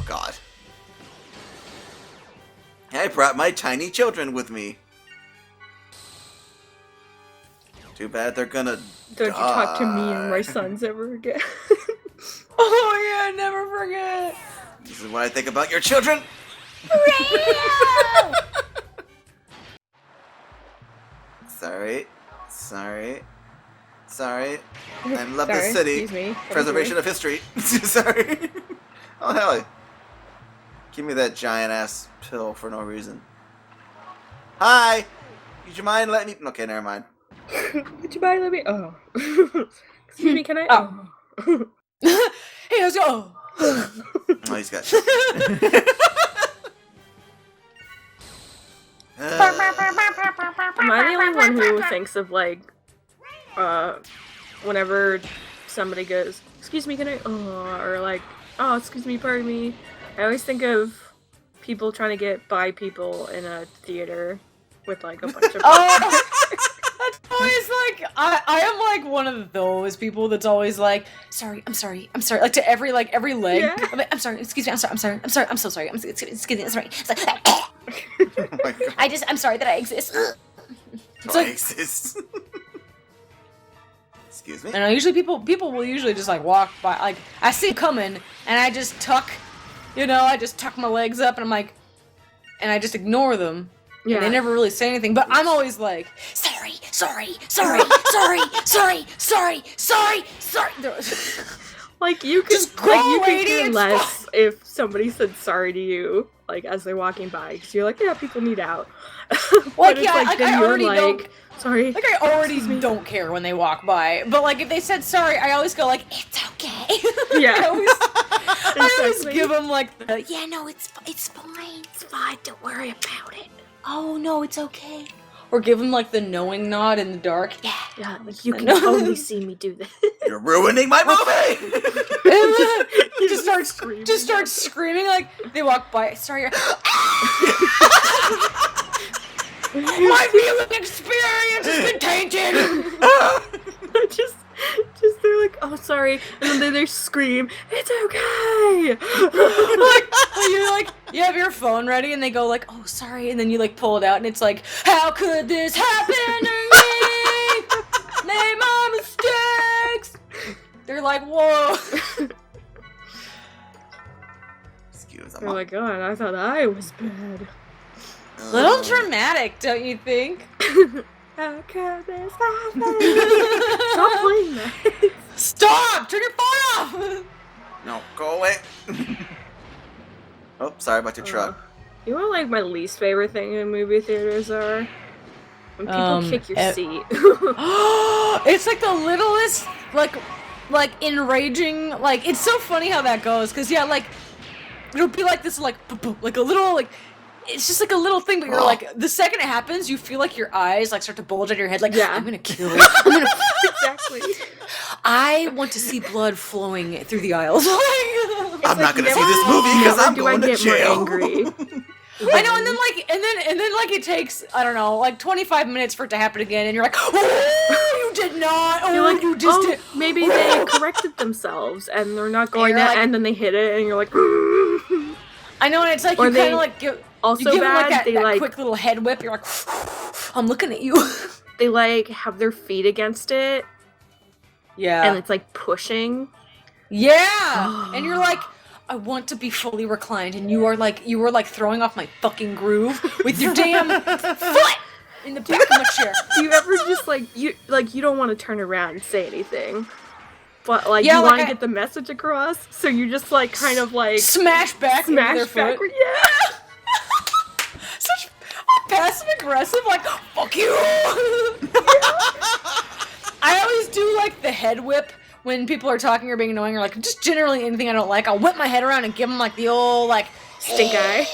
God. I brought my tiny children with me. Too bad they're gonna Don't you talk to me or my sons ever again. Oh yeah, never forget. This is what I think about your children. Sorry. I love this city. Excuse me. Preservation of history. Sorry. Oh, hell. Give me that giant-ass pill for no reason. Hi! Would you mind letting me... Okay, never mind. Would you mind letting me... Oh. Excuse me, can I... Oh. Hey, let's go! Oh, he's got shit. Am I the only one who thinks of, like, whenever somebody goes, excuse me, can I... Oh, or like, oh, excuse me, pardon me. I always think of people trying to get by people in a theater with, like, a bunch of... Oh! That's always like, I am like one of those people that's always like, I'm sorry, like to every leg. Yeah. I'm like, I'm sorry, excuse me, I'm so sorry, excuse me, I'm sorry. It's like, Oh my God. I'm sorry that I exist. It's I like, exist. Excuse me? and usually people will usually just like walk by, like, I see it coming, and I just tuck my legs up, and I'm like, and I just ignore them. Yeah. And they never really say anything, but I'm always like, sorry. Like, you could, Just go, like, you could lady, care it's less if somebody said sorry to you, like, as they're walking by, because you're like, yeah, people need out. Like, But it's yeah, like, then I you're already don't, sorry. like, I already don't care when they walk by, but, like, if they said sorry, I always go, like, it's okay. Yeah. I always Exactly. give them, like, the, Yeah, no, it's fine. It's fine, don't worry about it. Oh, no, it's okay. or give them, like, the knowing nod in the dark. Yeah. Yeah, like, you can know. totally see me do this. You're ruining my movie! You just start screaming, like, they walk by, sorry, my viewing experience has been tainted! just they're like, oh, sorry, and then they scream, it's okay. You have your phone ready, and they go like, oh, sorry, and then you like pull it out, and it's like, how could this happen to me? Name my mistakes. They're like, whoa. Excuse They're like, oh, I thought I was bad. Little dramatic, don't you think? How could this happen? Stop playing that. Stop! Turn your phone off. No, go away. Oh, sorry about your truck. You know what, like, my least favorite thing in movie theaters are? When people kick your seat. It's like the littlest, like enraging, like, it's so funny how that goes, because, yeah, like, it'll be like this, like a little, like, it's just like a little thing, but you're like, the second it happens, you feel like your eyes, like, start to bulge out of your head, like, Yeah. I'm gonna kill it. Exactly. I want to see blood flowing through the aisles. I'm not gonna see this movie because I'm do I going to get more jail. angry? I know, and then like it takes, I don't know, like 25 minutes for it to happen again, and you're like, oh, you did not. Oh, You're like, you just did. maybe they corrected themselves and they're not going you're to, like- and then they hit it, and you're like, I know, and it's like Or you kind they- of like give. also You give them like bad, they that like, quick little head whip. You're like, I'm looking at you. they like have their feet against it, Yeah. and it's like pushing. Yeah. And you're like, I want to be fully reclined, and you were like throwing off my fucking groove with your damn foot in the back of my chair. Do you ever just you don't want to turn around and say anything, but like Yeah, you like want to get the message across, so you just like kind of like Smash back with their smash foot. backward. Yeah. Such passive aggressive, like, fuck you. I always do like the head whip when people are talking or being annoying, or like just generally anything I don't like. I'll whip my head around and give them like the old like Stink eye.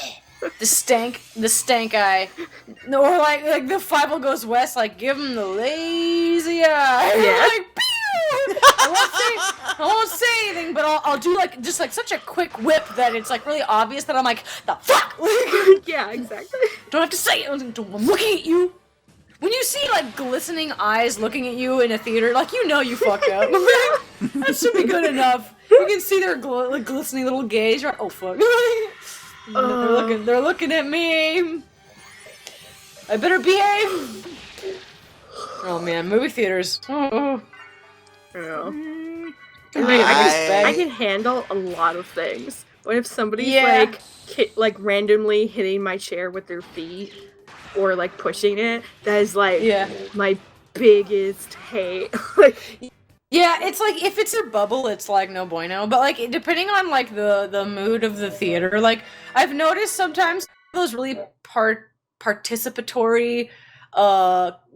the stank eye. Or like the Five goes west, like give them the lazy eye. Yeah. Like, pew! I won't say anything, but I'll do like just like such a quick whip that it's like really obvious that I'm like, the fuck. Yeah, exactly. Don't have to say it. I'm looking at you. when you see like glistening eyes looking at you in a theater, like you fucked up. That should be good enough. You can see their like, glistening little gaze. You're like, oh fuck. They're looking at me. I better behave. Oh man, movie theaters. Oh. Yeah. I I can handle a lot of things. What if somebody's Yeah. like randomly hitting my chair with their feet or like pushing it? That is like my biggest hate. Like, yeah, it's like if it's a bubble, it's like no bueno. But like depending on like the mood of the theater, like I've noticed sometimes those really participatory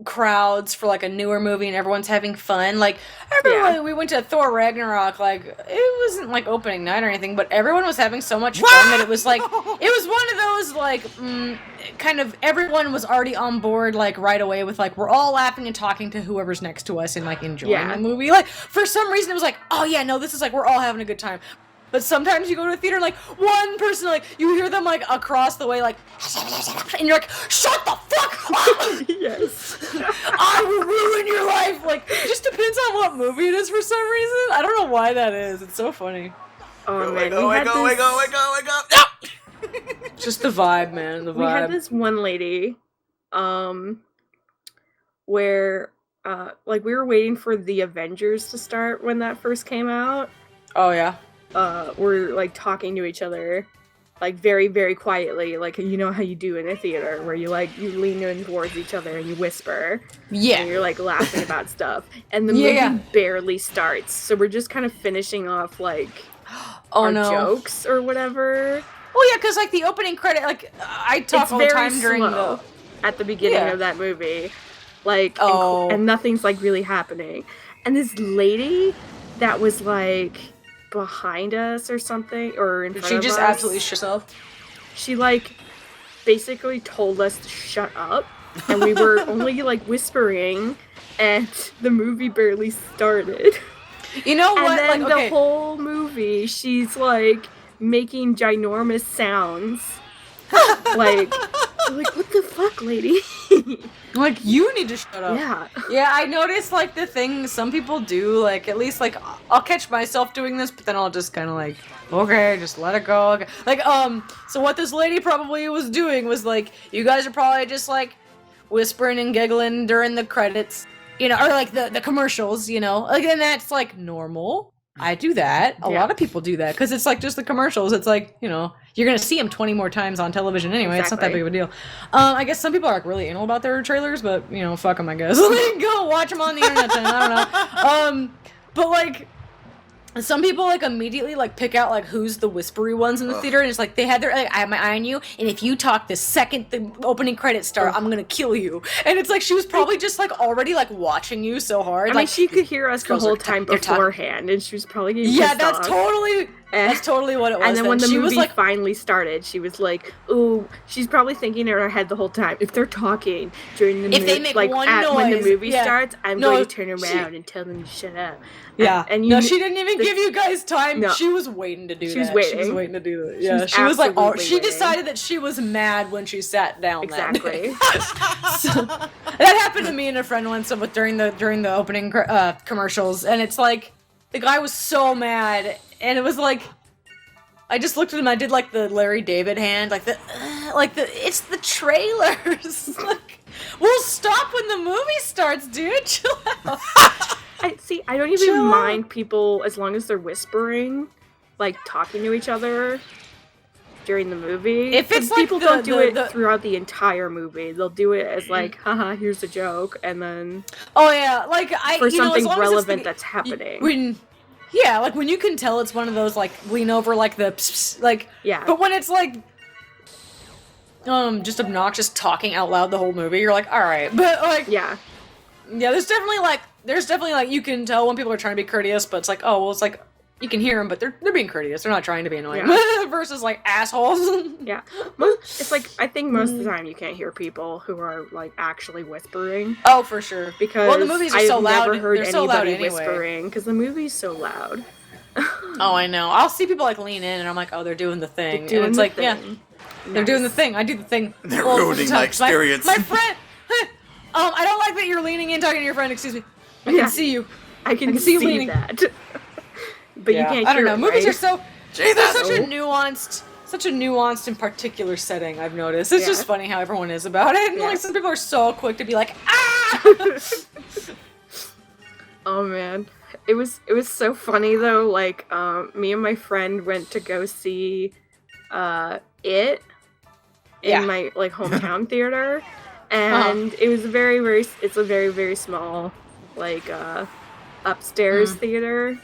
crowds for like a newer movie and everyone's having fun. Like I remember when we went to Thor Ragnarok, like it wasn't like opening night or anything, but everyone was having so much fun that it was like it was one of those like kind of everyone was already on board like right away with like we're all laughing and talking to whoever's next to us and like enjoying the movie. Like for some reason it was like, oh yeah, no, this is like we're all having a good time. But sometimes you go to a theater and, like, one person, like, you hear them, like, across the way, like, and you're like, shut the fuck up! yes. I will ruin your life! Like, it just depends on what movie it is for some reason. I don't know why that is. It's so funny. Oh, man. Wake up! Just the vibe, man, the vibe. We had this one lady, where, like, we were waiting for the Avengers to start when that first came out. Oh, yeah? We're like talking to each other, like very, very quietly, like you know how you do in a theater, where you lean in towards each other and you whisper, and you're like laughing about stuff, and the movie barely starts, so we're just kind of finishing off like our jokes or whatever. Oh yeah, because like the opening credit, like I talk all the time during the at the beginning of that movie, like and nothing's like really happening, and this lady that was like behind us or something, or in front of us. She just absolutely shut herself. She like basically told us to shut up, and we were only like whispering, and the movie barely started. You know what? And then like, the whole movie, she's like making ginormous sounds. like what the fuck, lady? Like, you need to shut up. Yeah. Yeah, I noticed, like, the thing some people do, like, at least, like, I'll catch myself doing this, but then I'll just kind of, like, okay, just let it go. Okay. Like, so what this lady probably was doing was, like, you guys are probably just, like, whispering and giggling during the credits, you know, or, like, the commercials, you know? Like, and that's, like, normal. I do that. A lot of people do that, because it's, like, just the commercials. It's, like, you know, you're gonna see them 20 more times on television anyway. Exactly. It's not that big of a deal. I guess some people are like really anal about their trailers, but you know, fuck them, I guess. Go watch them on the internet then. I don't know. But like, some people like immediately like pick out like who's the whispery ones in the theater, and it's like they had their like, I have my eye on you, and if you talk the second the opening credits start, I'm gonna kill you. And it's like she was probably just like already like watching you so hard. I mean, she could hear us the whole time beforehand, and she was probably getting pissed off. That's totally what it was. And then when the movie finally started, she was like, "Ooh," she's probably thinking in her head the whole time, if they're talking during the movie, they make one noise, when the movie starts, I'm going to turn around and tell them to shut up. Yeah. And she didn't even give you guys time. No. She was waiting to do that. She was waiting to do that. Yeah. She was like, she decided that she was mad when she sat down. Exactly. So, that happened to me and a friend once during the opening commercials, and it's like the guy was so mad. And it was like, I just looked at him. I did like the Larry David hand, it's the trailers. Like, we'll stop when the movie starts, dude. Chill out. I don't even mind people as long as they're whispering, like talking to each other during the movie. If it's like people don't do it throughout the entire movie, they'll do it as like, haha, here's a joke, and then for something relevant that's happening. Yeah, like when you can tell it's one of those like lean over like the pss, like But when it's like just obnoxious talking out loud the whole movie, you're like, all right. But like there's definitely like you can tell when people are trying to be courteous, but it's like, oh well, it's like you can hear them, but they're being courteous. They're not trying to be annoying. Versus like assholes. Yeah, it's like I think most of the time you can't hear people who are like actually whispering. Oh, for sure. Because the movies are so loud. I've never heard They're so loud anybody anyway. whispering because the movie's so loud. Oh, I know. I'll see people like lean in, and I'm like, oh, they're doing the thing. And it's like, they're doing the thing. I do the thing. They're ruining my experience. My friend. I don't like that you're leaning in talking to your friend. Excuse me. I can see you. I can see you see leaning. that. But you can't I don't hear know. it, Movies right? are so Jesus! they're such a nuanced and particular setting. I've noticed. It's Yeah. just funny how everyone is about it. And Yeah. like some people are so quick to be like, ah. Oh man, it was so funny though. Like, me and my friend went to go see, it Yeah. in my like hometown theater, and it was it's a very small like upstairs theater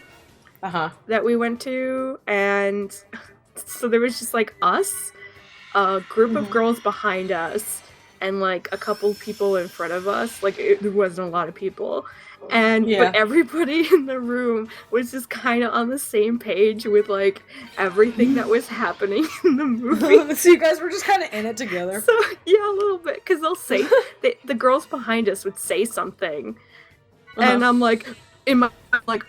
that we went to, and so there was just like us, a group of girls behind us, and like a couple people in front of us. Like there wasn't a lot of people. And but everybody in the room was just kind of on the same page with like everything that was happening in the movie. So you guys were just kind of in it together. So yeah, a little bit, because they'll say the girls behind us would say something, and I'm like, like,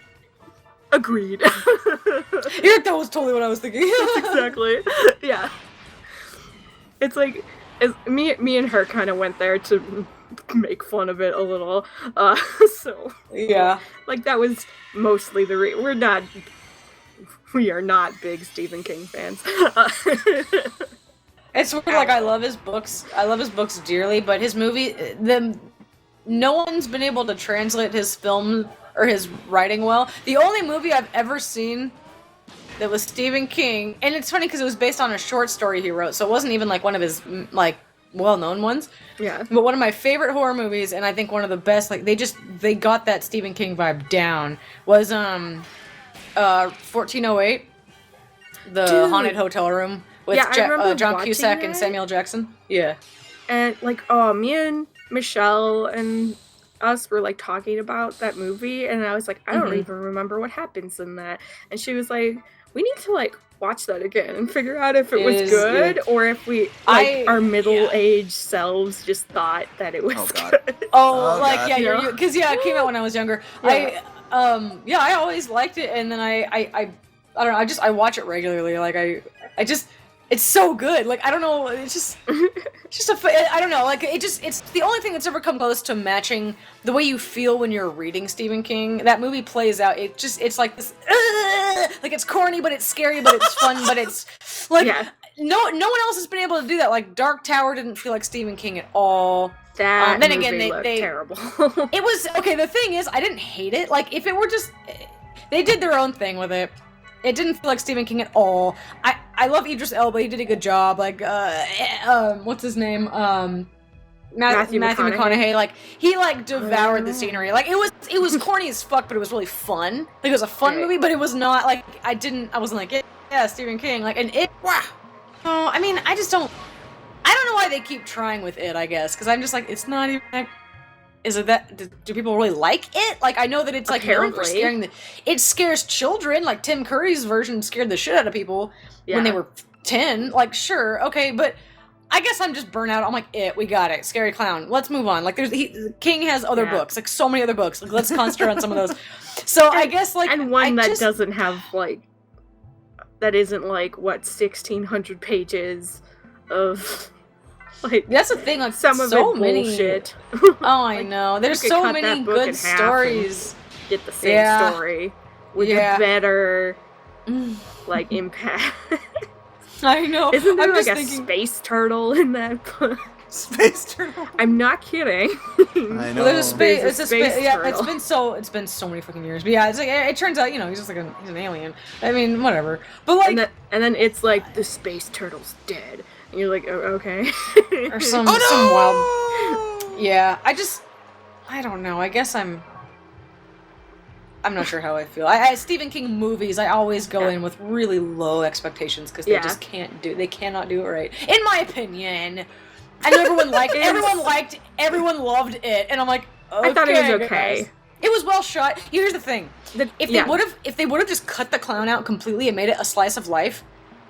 agreed. Yeah, that was totally what I was thinking. Exactly. Yeah. It's like me and her kind of went there to make fun of it a little. So Yeah. like that was mostly the we are not big Stephen King fans. It's weird, like I love his books. I love his books dearly, but his movie, no one's been able to translate his film or his writing well. The only movie I've ever seen that was Stephen King, and it's funny because it was based on a short story he wrote, so it wasn't even like one of his like well-known ones. Yeah. But one of my favorite horror movies, and I think one of the best, like they got that Stephen King vibe down, was 1408, the haunted hotel room with I remember John watching Cusack and that. Samuel Jackson. Yeah. And like, me and Michelle and us were like talking about that movie, and I was like, I don't even remember what happens in that. And she was like, we need to like watch that again and figure out if it was good or if we our middle-aged selves just thought that it was good. Oh, like God. yeah, because it came out when I was younger. Yeah. I always liked it, and then I don't know, I watch it regularly. Like it's so good. Like I don't know, it's just I don't know. Like it's the only thing that's ever come close to matching the way you feel when you're reading Stephen King. That movie plays out. It's like this, like it's corny, but it's scary, but it's fun, but it's like no one else has been able to do that. Like Dark Tower didn't feel like Stephen King at all. That then movie again, they terrible. It was okay. The thing is, I didn't hate it. Like if it were just, they did their own thing with it. It didn't feel like Stephen King at all. I love Idris Elba. He did a good job. Like what's his name? Matthew McConaughey. Like he like devoured the scenery. Like it was corny as fuck, but it was really fun. Like it was a fun movie, but it was not like I wasn't like yeah Stephen King. Like and it. Wow. Oh, I mean, I don't know why they keep trying with it. I guess because I'm just like it's not even. Like, is it that? Do people really like it? Like I know that it's like known for scaring it scares children. Like Tim Curry's version scared the shit out of people when they were 10. Like sure, okay, but I guess I'm just burnt out. I'm like, we got it. Scary clown. Let's move on. Like King has other books, like so many other books. Like let's concentrate on some of those. So I guess like and one that doesn't have like that isn't like what 1,600 pages of. Like, that's the thing, like some of so it many bullshit. Oh, I know. There's so many good stories. Get the same story with a better like impact. I know. Isn't there like a space turtle in that book? Space turtle? I'm not kidding. I know. Well, there's a space. It's a space. Yeah, turtle. it's been so many fucking years. But yeah, it's like it turns out he's just like he's an alien. I mean, whatever. But like, and then it's like the space turtle's dead. And you're like, oh, okay. Or some wild. Yeah, I don't know. I guess I'm not sure how I feel. Stephen King movies, I always go in with really low expectations because they just they cannot do it right. In my opinion. I know everyone everyone loved it, and I'm like, okay, I thought it was okay. Guys. It was well shot. Here's the thing: if they would have just cut the clown out completely and made it a slice of life,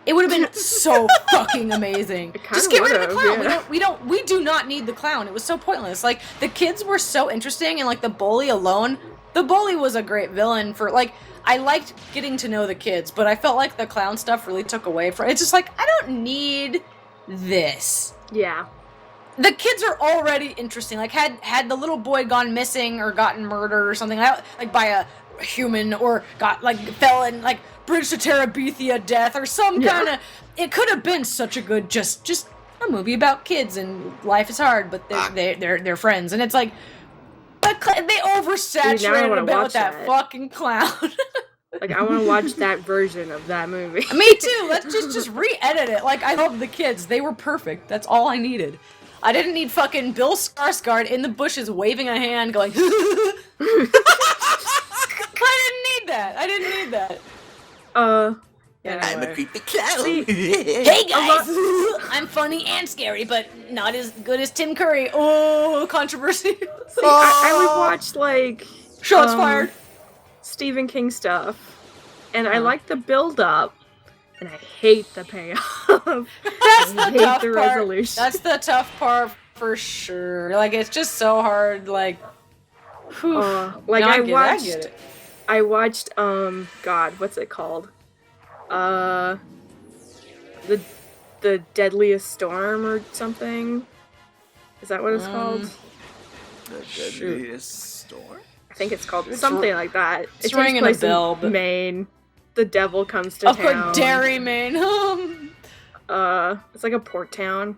it would have been so fucking amazing. Just get rid of the clown. Yeah. We do not need the clown. It was so pointless. Like the kids were so interesting, and like the bully alone. The bully was a great villain for like. I liked getting to know the kids, but I felt like the clown stuff really took away from. It's just like I don't need this. Yeah. the kids are already interesting. Like, had the little boy gone missing or gotten murdered or something, like by a human, or got, like, fell in, like, Bridge to Terabithia death or some kind of... It could have been such a good, just a movie about kids and life is hard, but they're friends. And it's like, but they oversaturated a bit with that fucking clown. Like, I want to watch that version of that movie. Me too. Let's just re-edit it. Like, I love the kids. They were perfect. That's all I needed. I didn't need fucking Bill Skarsgård in the bushes waving a hand going... I didn't need that. And I'm a creepy clown. Hey guys! I'm funny and scary, but not as good as Tim Curry. Oh, controversy. See, I would watch, like... Shots fired. Stephen King stuff. And I like the build-up. And I hate the payoff. That's the tough part. Resolution. That's the tough part for sure. Like, it's just so hard, like... like, no, I get it. I watched, God, what's it called? The Deadliest Storm or something? Is that what it's called? The Deadliest Storm? I think it's called something like that. It's ringing a bell, but... Maine. The devil comes to town. Of Derry, Maine. It's like a port town.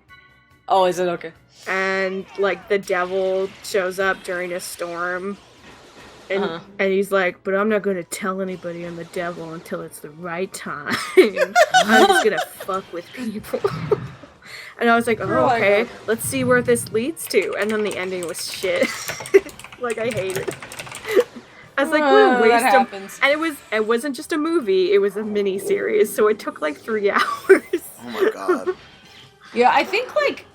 Oh, is it? Okay. And, like, the devil shows up during a storm. And he's like, but I'm not going to tell anybody I'm the devil until it's the right time. I'm just going to fuck with people. And I was like, oh, okay, let's see where this leads to. And then the ending was shit. Like, I hate it. I was like, what a waste that of... happens. And it wasn't just a movie, it was a mini-series, so it took like 3 hours. Oh my god. Yeah, I think, like,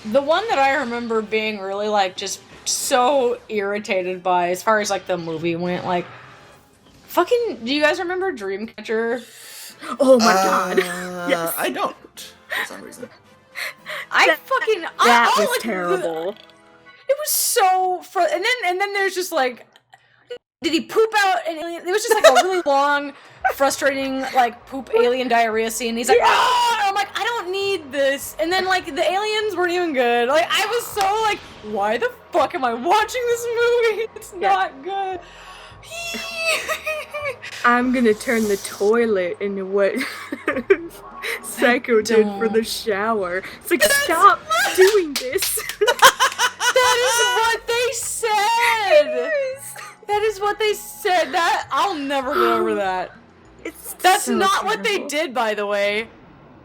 the one that I remember being really, like, just so irritated by, as far as, like, the movie went, like, fucking, do you guys remember Dreamcatcher? Oh my god. Yes. I don't, for some reason. That was terrible. It was so and then there's just like, did he poop out an alien? It was just like a really long, frustrating, like, poop alien diarrhea scene. He's like, oh! And I'm like, I don't need this. And then, like, the aliens weren't even good. Like, I was so like, why the fuck am I watching this movie? It's not good. I'm gonna turn the toilet into what Psycho did for the shower. It's like, stop doing this. That is what they said. That is what they said. That I'll never get over that. That's so not terrible. What they did, by the way,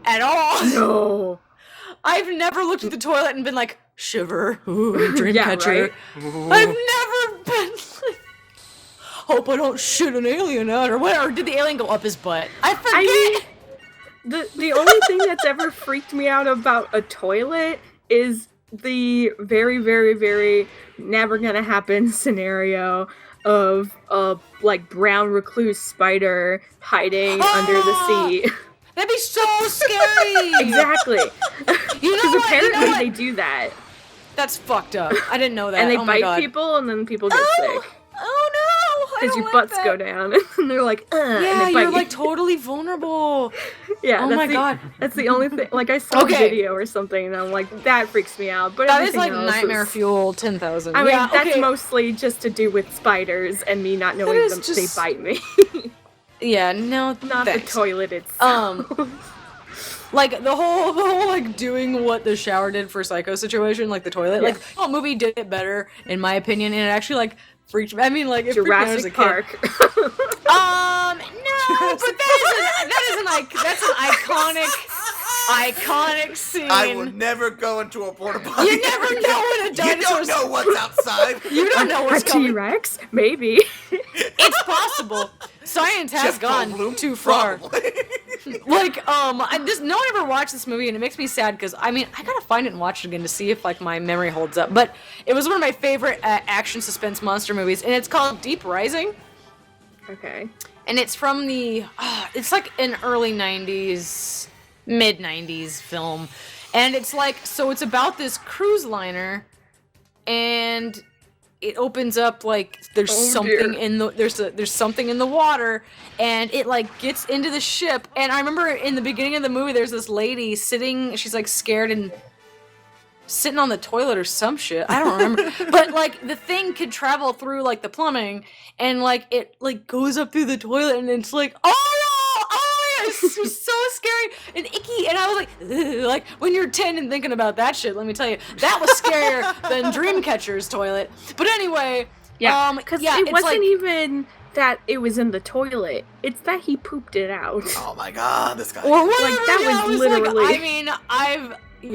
at all. No. I've never looked at the toilet and been like, shiver, ooh, Dreamcatcher. Yeah, right? I've never been like, hope I don't shoot an alien out, or whatever. Or did the alien go up his butt? I forget. The only thing that's ever freaked me out about a toilet is the very, very, very never gonna happen scenario of a, like, brown recluse spider hiding under the sea. That'd be so scary! Exactly. Because apparently they do that. That's fucked up. I didn't know that. And they bite people, and then people get sick. Oh no! Because your butts go down, and they're like, and yeah, they bite you're like totally vulnerable. Yeah. Oh my god. That's the only thing. Like, I saw a video or something, and I'm like, that freaks me out. But that is like nightmare fuel 10,000. I mean, that's mostly just to do with spiders and me not knowing them. They bite me. Yeah, no, not the toilet itself. Like the whole like doing what the shower did for Psycho situation, like the toilet. Yeah. Like, the whole movie did it better, in my opinion, and it actually like freaked me. I mean, like, it Jurassic Park. No, but that's an iconic scene. I will never go into a porta potty. You never know when a dinosaur. You don't know what's outside. You don't know what's coming. T-Rex? Maybe. It's possible. Science has Jeff gone Goldblum? too far. Probably. Like, no one ever watched this movie, and it makes me sad because, I mean, I gotta find it and watch it again to see if, like, my memory holds up. But it was one of my favorite action suspense monster movies, and it's called Deep Rising. Okay. And it's from it's like an early 90s, mid 90s film. And it's like, so it's about this cruise liner, and it opens up like there's something in the there's something in the water, and it like gets into the ship. And I remember in the beginning of the movie there's this lady sitting, she's like scared, and sitting on the toilet or some shit. I don't remember. But like the thing could travel through like the plumbing and like it like goes up through the toilet and it's like, it was so scary and icky, and I was like, ugh. Like when you're 10 and thinking about that shit, let me tell you, that was scarier than Dreamcatcher's toilet. But anyway, because yeah, it it's wasn't like, even that it was in the toilet. It's that he pooped it out. Oh my god, this guy. or whatever. Like, that yeah, was I was literally- Like, I mean,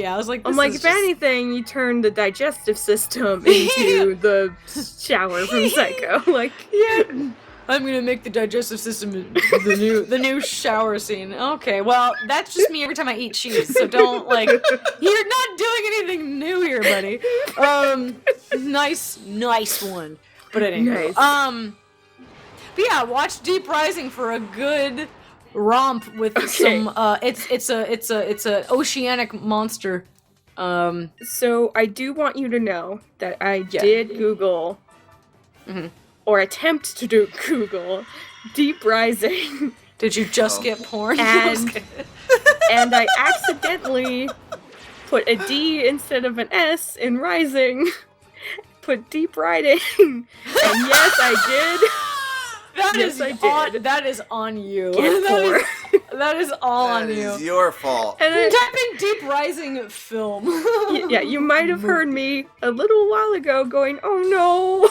I was like, this I'm like, is if just... anything, you turn the digestive system into the shower from Psycho. Like, Yeah. I'm gonna make the digestive system the new shower scene. Okay, well, that's just me every time I eat cheese, so don't, like, you're not doing anything new here, buddy. Nice one. But anyway, Nice. but yeah, watch Deep Rising for a good romp with some, it's a oceanic monster. so I do want you to know that I did Google, or attempt to do Google, Deep Rising. Did you just get porn? And and I accidentally put a D instead of an S in Rising. Put Deep Riding. And yes, I did. That is on you. Get four. That is all That on you. is your fault. And You then, type in Deep Rising film. yeah, you might have heard me a little while ago going, "Oh no."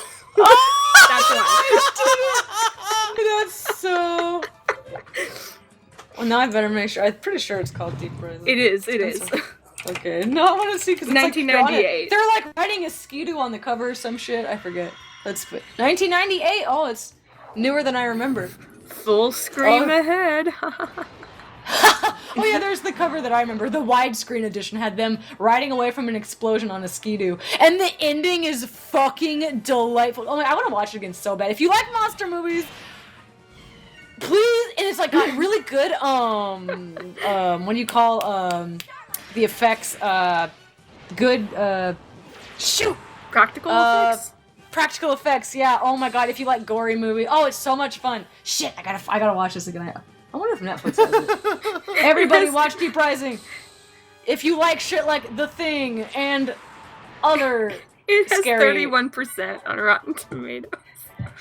That's why. That's so. Well, now I better make sure. I'm pretty sure it's called Deep Rising. It is. Okay. No, I want to see because 1998. They're like riding a skidoo on the cover or some shit. I forget. That's 1998. Oh, it's newer than I remember. Full scream ahead. Oh yeah, there's the cover that I remember. The widescreen edition had them riding away from an explosion on a skidoo, and the ending is fucking delightful. Oh my, I want to watch it again so bad. If you like monster movies, please. And it's like got really good. What do you call the effects? Good. Shoot. Practical effects. Practical effects, yeah. Oh my god, if you like gory movie, oh, it's so much fun. Shit, I gotta watch this again. I wonder if Netflix has it. Everybody watch Deep Rising. If you like shit like The Thing and other It has scary. 31% on Rotten Tomatoes.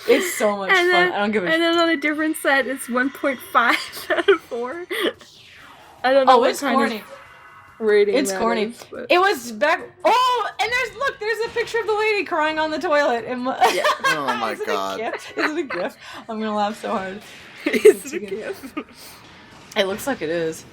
It's so much And fun. then, I don't give a and shit. then on a different set, it's 1.5 out of 4. I don't know Oh, what it's kind corny. of rating It's that corny. is, but- It was back. Oh, and there's a picture of the lady crying on the toilet. Yeah. Oh my Is it god. a GIF? Is it a GIF? I'm gonna laugh so hard. Is it a gift? It looks like it is.